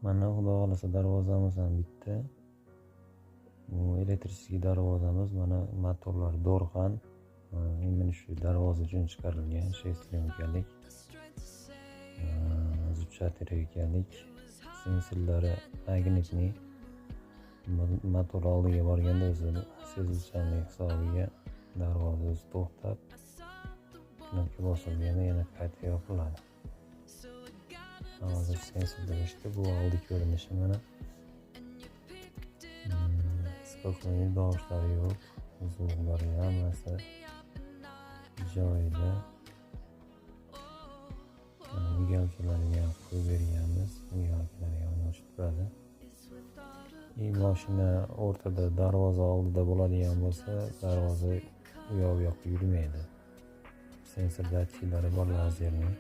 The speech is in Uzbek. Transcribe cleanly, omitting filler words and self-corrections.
Mana xudo xohlasa darvozamiz ham bitdi. Bu elektrический darvozamiz, mana motorlar Dorxan. Mana shu darvoza uchun chiqarilgan 6 lyomkalik. Zuchatirlik sensorlari magnitli. Motor oldiga borganda o'zi sezuvchanlik hisobiga darvoza o'zi to'xtab, knopka bosilganda yana qayta yopiladi. Hozir sensorlar ishda, bu oldi ko'rinishi mana. Spokойный davoshlari yo'q, uzug'lari hammasi joyida. Migalkalarga ham qo'yib berganmiz, migalkalarga o'chib turadi. Mashina o'rtada darvoza oldida bo'ladigan bo'lsa, darvoza u yoq bu yoqqa yurmaydi. Sensor datchiklari bor lazerli.